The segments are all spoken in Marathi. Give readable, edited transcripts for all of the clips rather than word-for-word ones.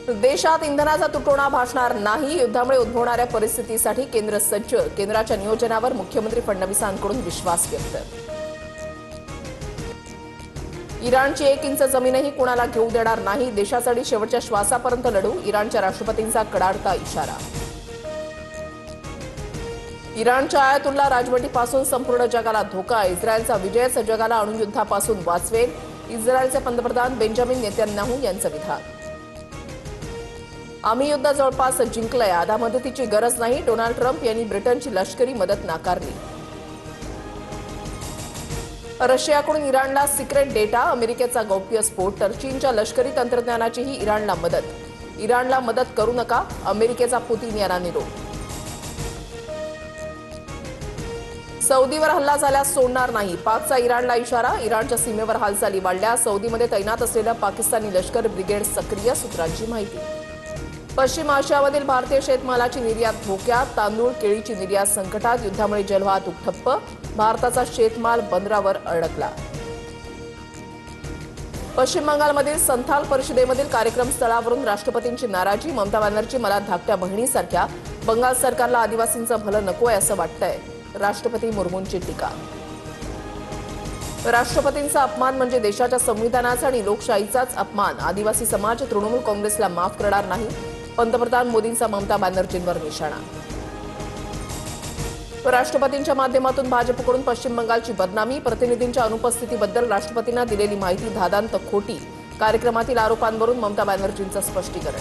देशात इंधनाचा तुटवडा भासणार नाही. युद्धामुळे उद्भवणाऱ्या परिस्थितीसाठी केंद्र सज्ज. केंद्राच्या नियोजनावर मुख्यमंत्री फडणवीसांकडून विश्वास व्यक्त. इराणची 1 इंच जमीनही कुणाला घेऊ देणार नाही. देशासाठी शेवटच्या श्वासापर्यंत लढू. इराणच्या राष्ट्रपतींचा कडाडता इशारा. इराणच्या आयातुल्ला राजवटीपासून संपूर्ण जगाला धोका. इस्रायलचा विजयच जगाला अणुयुद्धापासून वाचवेल. इस्रायलचे पंतप्रधान बेंजामिन नेतन्याहू यांचं विधान. आम्ही युद्ध जवळपास जिंकलंय. आता मदतीची गरज नाही. डोनाल्ड ट्रम्प यांनी ब्रिटनची लष्करी मदत नाकारली. रशियाकडून इराणला सिक्रेट डेटा. अमेरिकेचा गौप्य स्फोट. तर चीनच्या लष्करी तंत्रज्ञानाचीही इराणला मदत. इराणला मदत करू नका, अमेरिकेचा पुतीन यांना निरोप. सौदीवर हल्ला झाल्यास सोडणार नाही. पाकचा इराणला इशारा. इराणच्या सीमेवर हालचाली वाढल्या. सौदीमध्ये तैनात असलेलं पाकिस्तानी लष्कर ब्रिगेड सक्रिय. सूत्रांची माहिती. पश्चिम आशियामधील भारतीय शेतमालाची निर्यात धोक्यात. तांदूळ केळीची निर्यात संकटात. युद्धामुळे जलवाहतूक ठप्प. भारताचा शेतमाल बंदरावर अडकला. पश्चिम बंगालमधील संथाल परिषदेमधील कार्यक्रम स्थळावरून राष्ट्रपतींची नाराजी. ममता बॅनर्जी मला धाकट्या बहिणीसारख्या. बंगाल सरकारला आदिवासींचं भलं नकोय असं वाटतंय. राष्ट्रपती मुर्मूंची टीका. राष्ट्रपतींचा अपमान म्हणजे देशाच्या संविधानाचा आणि लोकशाहीचाच अपमान. आदिवासी समाज तृणमूल काँग्रेसला माफ करणार नाही. पंतप्रधान मोदींचा ममता बॅनर्जींवर निशाणा. राष्ट्रपतींच्या माध्यमातून भाजपकडून पश्चिम बंगालची बदनामी. प्रतिनिधींच्या अनुपस्थितीबद्दल राष्ट्रपतींना दिलेली माहिती धादांत खोटी. कार्यक्रमातील आरोपांवरून ममता बॅनर्जींचं स्पष्टीकरण.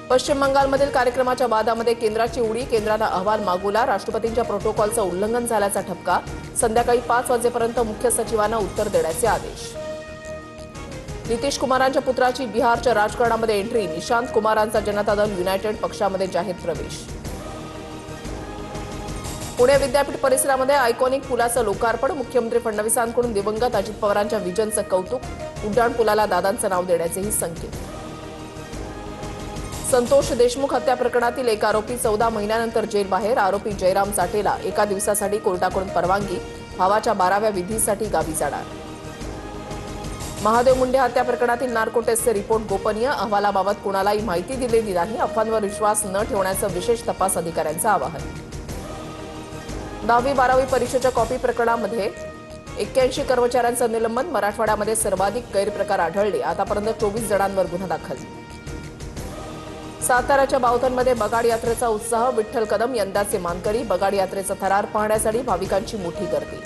पश्चिम बंगालमधील कार्यक्रमाच्या वादामध्ये केंद्राची उडी. केंद्रानं अहवाल मागवला. राष्ट्रपतींच्या प्रोटोकॉलचं उल्लंघन झाल्याचा ठपका. संध्याकाळी 5 वाजेपर्यंत मुख्य सचिवांना उत्तर देण्याचे आदेश. नितीश कुमारांच्या पुत्राची बिहारच्या राजकारणामध्ये एंट्री. निशांत कुमारांचा जनता दल युनायटेड पक्षामध्ये जाहीर प्रवेश. पुणे विद्यापीठ परिसरामध्ये आयकॉनिक पुलाचं लोकार्पण. मुख्यमंत्री फडणवीसांकडून दिवंगत अजित पवारांच्या विजनचं कौतुक. उड्डाण पुलाला दादांचं नाव देण्याचेही संकेत. संतोष देशमुख हत्या प्रकरणातील एक आरोपी 14 महिन्यानंतर जेल बाहेर. आरोपी जयराम चाटेला 1 दिवसासाठी कोर्टाकडून परवानगी. भावाच्या 12व्या विधीसाठी गावी जाणार. महादेव मुंडे हत्या प्रकरणातील नार्को टेस्टचे रिपोर्ट गोपनीय. अहवालाबाबत कुणालाही माहिती दिलेली नाही. अफवांवर विश्वास न ठेवण्याचं विशेष तपास अधिकाऱ्यांचं आवाहन. 10वी-12वी परीक्षेच्या कॉपी प्रकरणामध्ये 81 कर्मचाऱ्यांचं निलंबन. मराठवाड्यामध्ये सर्वाधिक गैरप्रकार आढळले. आतापर्यंत 24 जणांवर गुन्हा दाखल. साताऱ्याच्या बावधनमध्ये बगाड यात्रेचा उत्साह. विठ्ठल कदम यंदाचे मानकरी. बगाड यात्रेचा थरार पाहण्यासाठी भाविकांची मोठी गर्दी.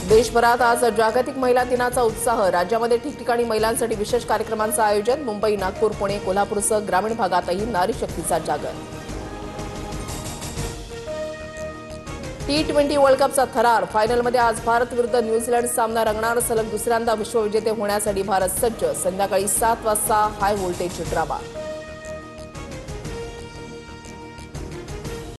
देशभरात आज जागतिक महिला दिनाचा उत्साह. राज्यामध्ये ठिकठिकाणी महिलांसाठी विशेष कार्यक्रमांचं आयोजन. मुंबई, नागपूर, पुणे, कोल्हापूरसह ग्रामीण भागातही नारी शक्तीचा जागर. T20 वर्ल्ड कपचा थरार. फायनलमध्ये आज भारत विरुद्ध न्यूझीलंड सामना रंगणार. सलग दुसऱ्यांदा विश्वविजेते होण्यासाठी भारत सज्ज. संध्याकाळी 7 वाजता हाय व्होल्टेज ड्रामा.